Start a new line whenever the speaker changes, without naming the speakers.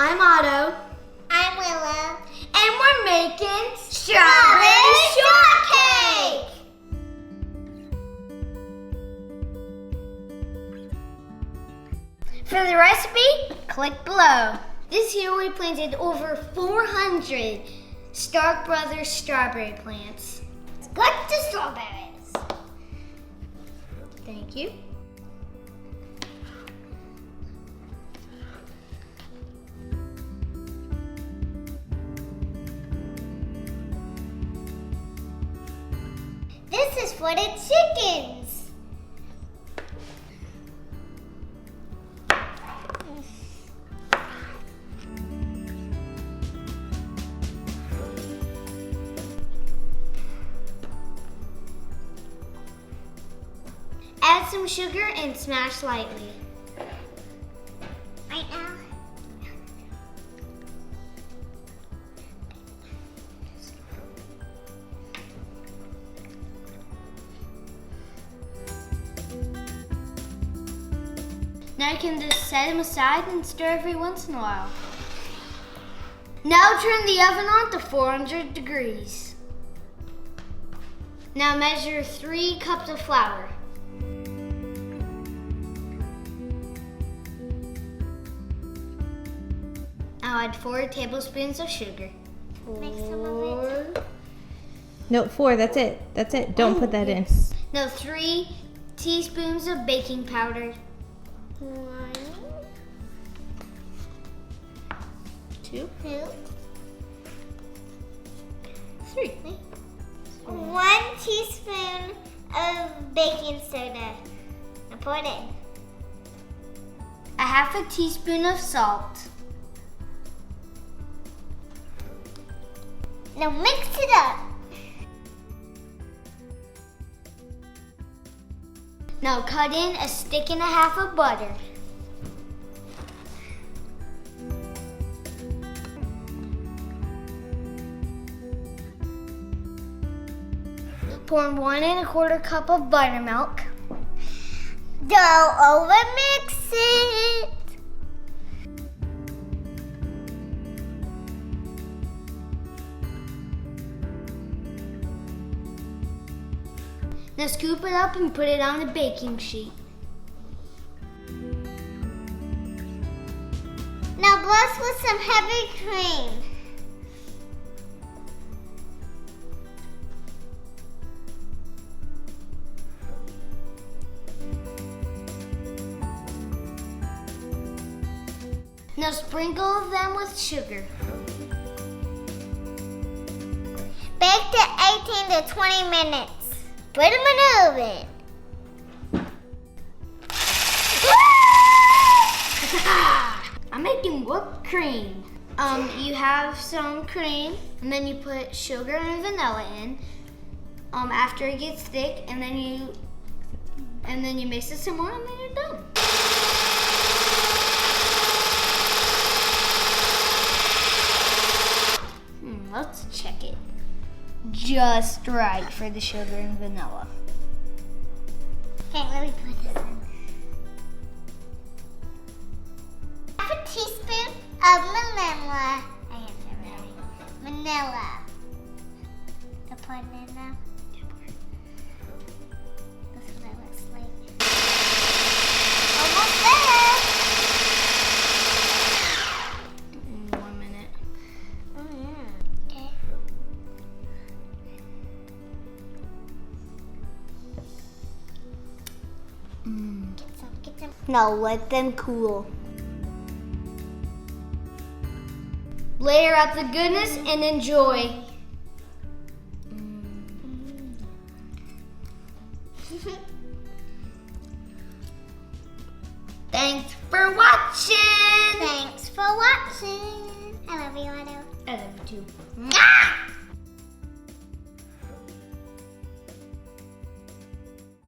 I'm Otto.
I'm Willow.
And we're making strawberry shortcake! For the recipe, click below. This year we planted over 400 Stark Brothers strawberry plants.
Let's cut the strawberries.
Thank you.
This is for the chickens.
Add some sugar and smash lightly.
Right now.
Now you can just set them aside and stir every once in a while. Now turn the oven on to 400 degrees. Now measure 3 cups of flour. Now add 4 tablespoons of sugar.
Mix some of it.
No, 4, that's it. That's it. Don't put that in.
Now 3 teaspoons of baking powder.
1,
2,
2,
3.
1 teaspoon of baking soda. Now pour it in.
A half a teaspoon of salt.
Now mix it up.
Now cut in a stick and a half of butter. Pour 1 1/4 cup of buttermilk.
Don't overmix it.
Now scoop it up and put it on a baking sheet.
Now bless with some heavy cream.
Now sprinkle them with sugar.
Bake to 18 to 20 minutes. Put them in the oven.
I'm making whipped cream. You have some cream, and then you put sugar and vanilla in. After it gets thick, and then you mix it some more, and then you're done. Let's check it. Just right for the sugar and vanilla.
Okay, let me put this in. Half a teaspoon of vanilla. I have it ready. Vanilla. The put it in now. That's what it looks like. Almost there.
1 minute.
Oh yeah. Okay. Get some.
Now let them cool. Layer up the goodness and enjoy. Thanks for watching.
Thanks for watching. I love you, Otto.
I love you too.
Ah!